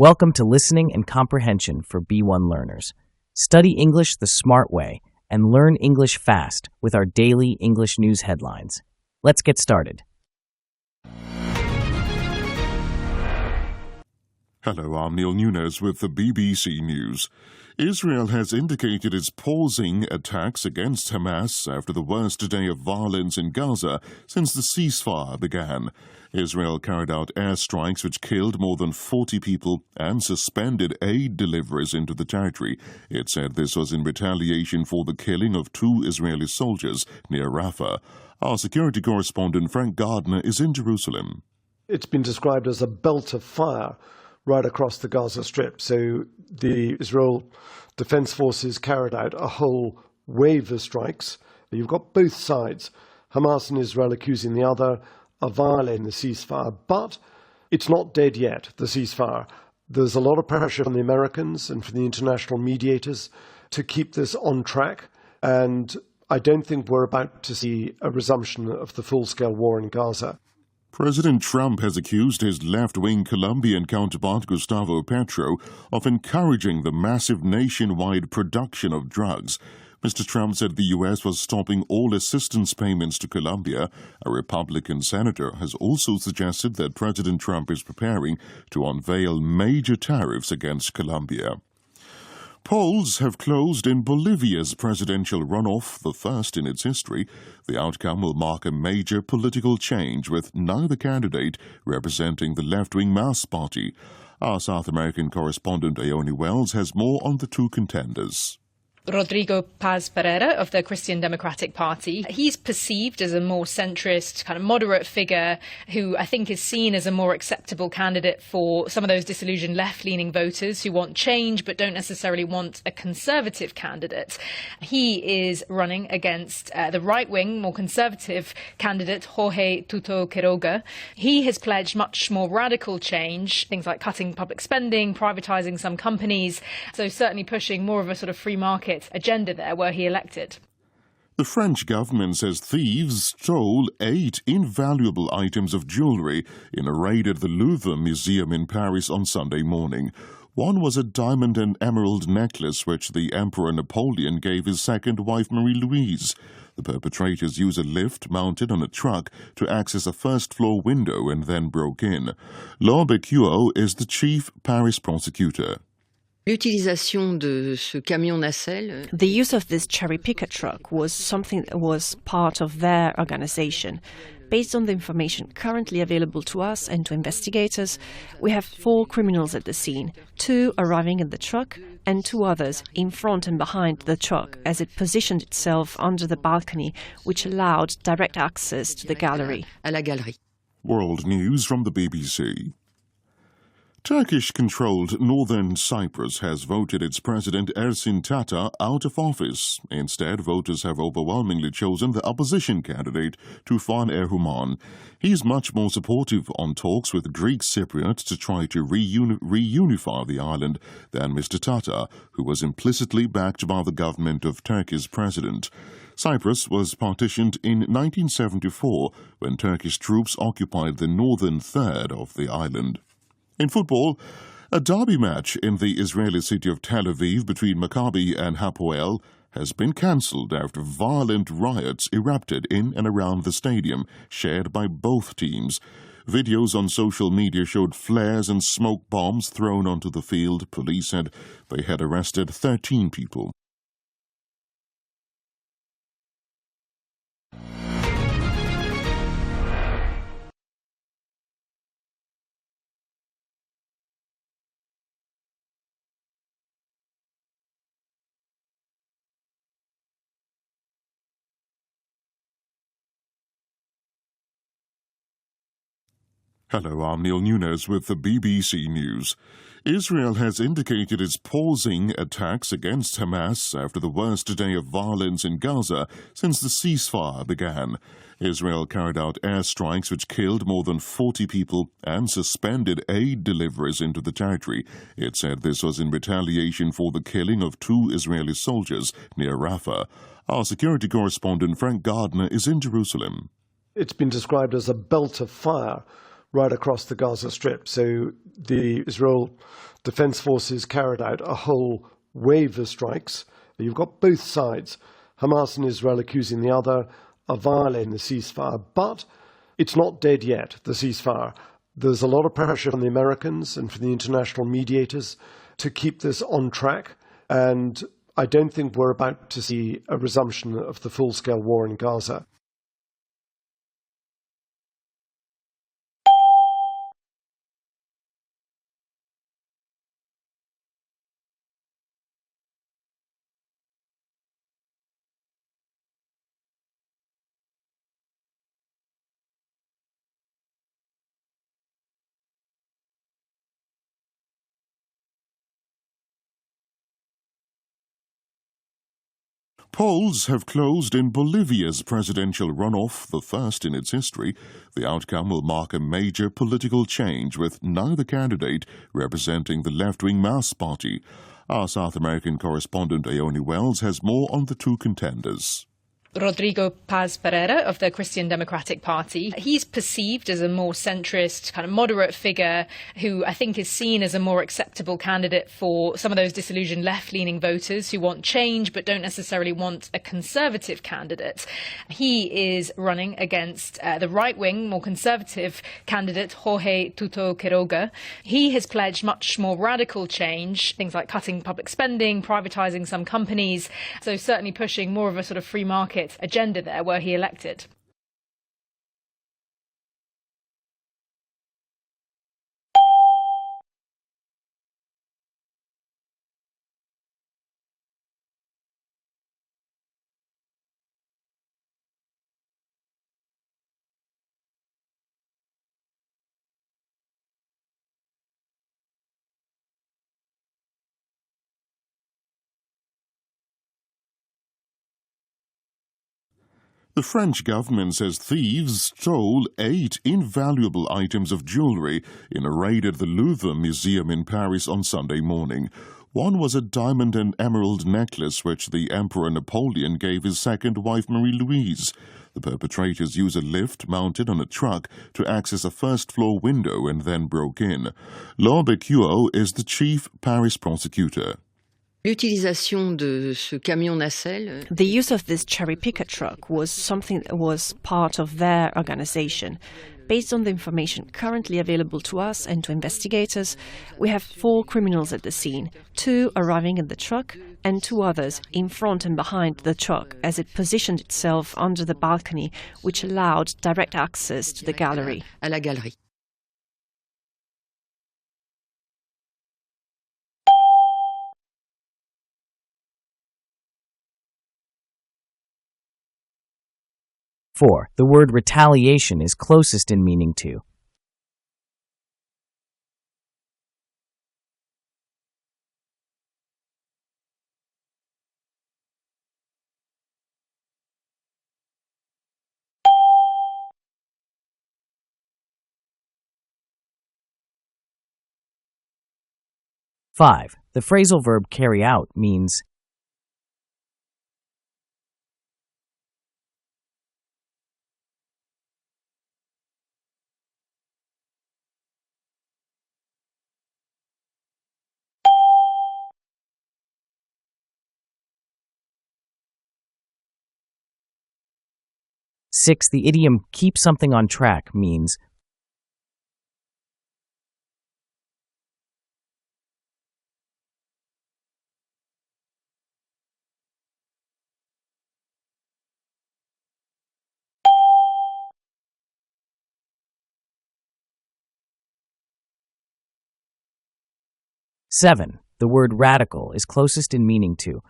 Welcome to Listening and Comprehension for B1 learners. Study English the smart way and learn English fast with our daily English news headlines. Let's get started. Hello, I'm Neil Nunes with the BBC News. Israel has indicated it's pausing attacks against Hamas after the worst day of violence in Gaza since the ceasefire began. Israel carried out airstrikes which killed more than 40 people and suspended aid deliveries into the territory. It said this was in retaliation for the killing of 2 Israeli soldiers near Rafah. Our security correspondent Frank Gardner is in Jerusalem. It's been described as a belt of fire right across the Gaza Strip. So the Israel Defense Forces carried out a whole wave of strikes. You've got both sides, Hamas and Israel, accusing the other of violating the ceasefire. But it's not dead yet, the ceasefire. There's a lot of pressure from the Americans and from the international mediators to keep this on track. And I don't think we're about to see a resumption of the full-scale war in Gaza. President Trump has accused his left-wing Colombian counterpart Gustavo Petro of encouraging the massive nationwide production of drugs. Mr. Trump said the U.S. was stopping all assistance payments to Colombia. A Republican senator has also suggested that President Trump is preparing to unveil major tariffs against Colombia. Polls have closed in Bolivia's presidential runoff, the first in its history. The outcome will mark a major political change, with neither candidate representing the left-wing Mass Party. Our South American correspondent Aoni Wells has more on the 2 contenders. Rodrigo Paz Pereira of the Christian Democratic Party. He's perceived as a more centrist, kind of moderate figure who I think is seen as a more acceptable candidate for some of those disillusioned left-leaning voters who want change but don't necessarily want a conservative candidate. He is running against the right-wing, more conservative candidate, Jorge Tuto Quiroga. He has pledged much more radical change, things like cutting public spending, privatising some companies, so certainly pushing more of a sort of free market agenda there were he elected. The French government says thieves stole 8 invaluable items of jewellery in a raid at the Louvre Museum in Paris on Sunday morning. One was a diamond and emerald necklace which the Emperor Napoleon gave his second wife Marie-Louise. The perpetrators used a lift mounted on a truck to access a first-floor window and then broke in. Laurent Becquot is the chief Paris prosecutor. The use of this cherry picker truck was something that was part of their organization. Based on the information currently available to us and to investigators, we have 4 criminals at the scene, 2 arriving in the truck and 2 others in front and behind the truck as it positioned itself under the balcony, which allowed direct access to the gallery. World News from the BBC. Turkish-controlled northern Cyprus has voted its president Ersin Tata out of office. Instead, voters have overwhelmingly chosen the opposition candidate, Tufan Erhuman. He's much more supportive on talks with Greek Cypriots to try to reunify the island than Mr. Tata, who was implicitly backed by the government of Turkey's president. Cyprus was partitioned in 1974 when Turkish troops occupied the northern third of the island. In football, a derby match in the Israeli city of Tel Aviv between Maccabi and Hapoel has been cancelled after violent riots erupted in and around the stadium, shared by both teams. Videos on social media showed flares and smoke bombs thrown onto the field. Police said they had arrested 13 people. Hello, I'm Neil Nunes with the BBC News. Israel has indicated it's pausing attacks against Hamas after the worst day of violence in Gaza since the ceasefire began. Israel carried out airstrikes which killed more than 40 people and suspended aid deliveries into the territory. It said this was in retaliation for the killing of 2 Israeli soldiers near Rafah. Our security correspondent Frank Gardner is in Jerusalem. It's been described as a belt of fire right across the Gaza Strip. So the Israel Defense Forces carried out a whole wave of strikes. You've got both sides, Hamas and Israel, accusing the other of violating the ceasefire. But it's not dead yet, the ceasefire. There's a lot of pressure from the Americans and from the international mediators to keep this on track. And I don't think we're about to see a resumption of the full-scale war in Gaza. Polls have closed in Bolivia's presidential runoff, the first in its history. The outcome will mark a major political change, with neither candidate representing the left-wing Mass Party. Our South American correspondent Aoni Wells has more on the two contenders. Rodrigo Paz Pereira of the Christian Democratic Party. He's perceived as a more centrist, kind of moderate figure who I think is seen as a more acceptable candidate for some of those disillusioned left-leaning voters who want change but don't necessarily want a conservative candidate. He is running against the right-wing, more conservative candidate, Jorge Tuto Quiroga. He has pledged much more radical change, things like cutting public spending, privatising some companies, so certainly pushing more of a sort of free market agenda there were he elected. The French government says thieves stole 8 invaluable items of jewelry in a raid at the Louvre Museum in Paris on Sunday morning. One was a diamond and emerald necklace which the Emperor Napoleon gave his second wife Marie-Louise. The perpetrators used a lift mounted on a truck to access a first-floor window and then broke in. Laurent Becquot is the chief Paris prosecutor. The use of this cherry picker truck was something that was part of their organization. Based on the information currently available to us and to investigators, we have 4 criminals at the scene, 2 arriving in the truck and 2 others in front and behind the truck as it positioned itself under the balcony, which allowed direct access to the gallery. 4. The word retaliation is closest in meaning to. Five. The phrasal verb carry out means Six. The idiom keep something on track means Seven. The word radical is closest in meaning to.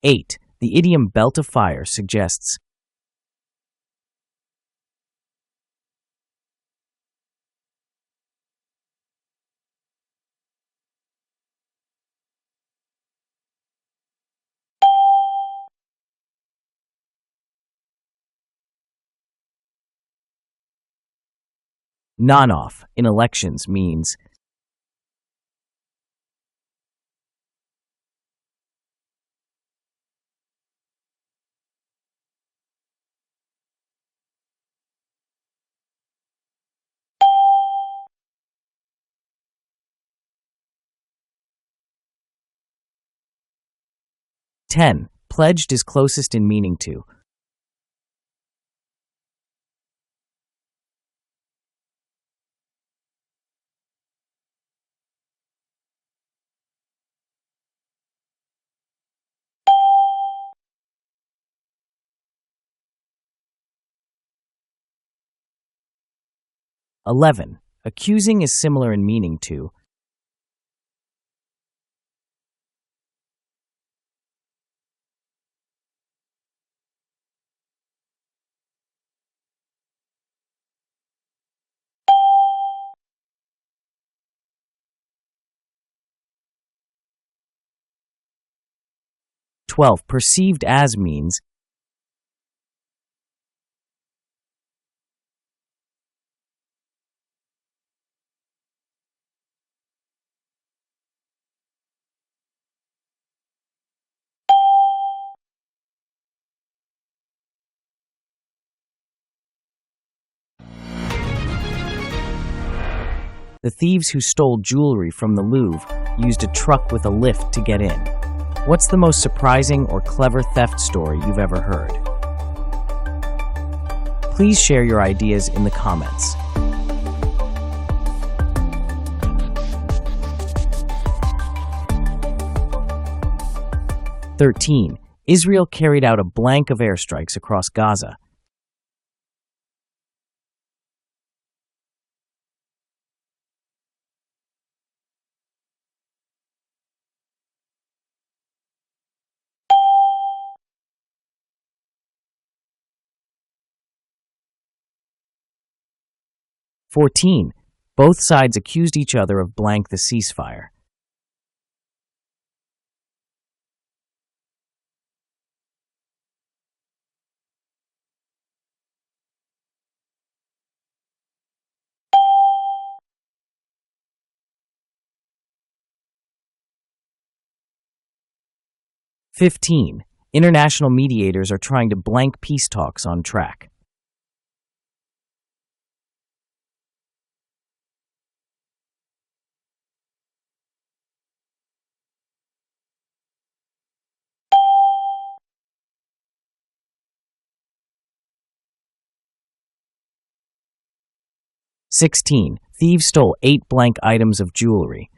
Eight. The idiom belt of fire suggests Non-off in elections means ten. Pledged is closest in meaning to 11. Accusing is similar in meaning to 12. Perceived as means 'The thieves who stole jewelry from the Louvre used a truck with a lift to get in.' What's the most surprising or clever theft story you've ever heard? Please share your ideas in the comments. "13. Israel carried out a blank of airstrikes across Gaza. 14. Both sides accused each other of blank the ceasefire. 15. International mediators are trying to blank peace talks on track. 16. Thieves stole 8 blank items of jewelry.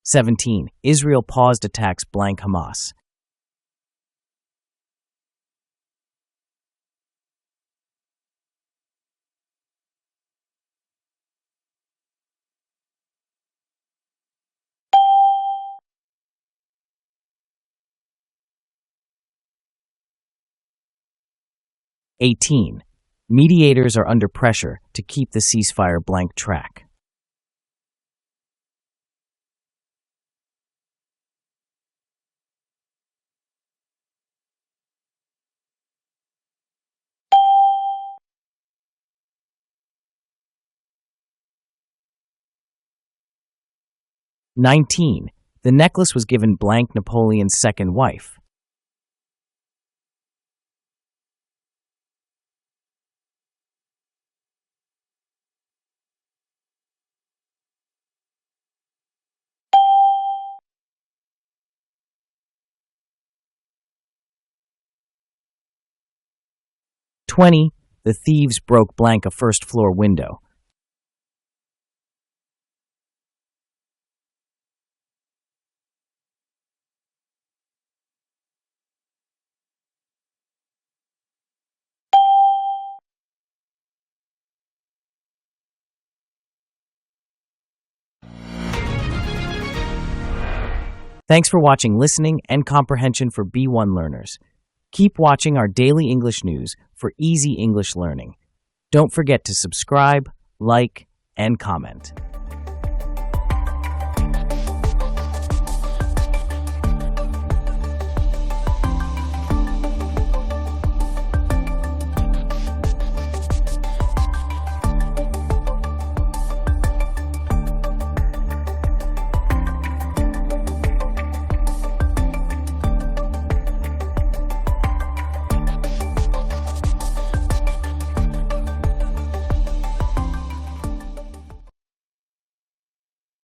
17. Israel paused attacks blank Hamas. 18. Mediators are under pressure to keep the ceasefire blank track. 19. The necklace was given blank Napoleon's second wife. 20. The thieves broke blank a first-floor window. 'Thanks for watching Listening and Comprehension for B1 learners. Keep watching our daily English news for easy English learning. Don't forget to subscribe, like, and comment.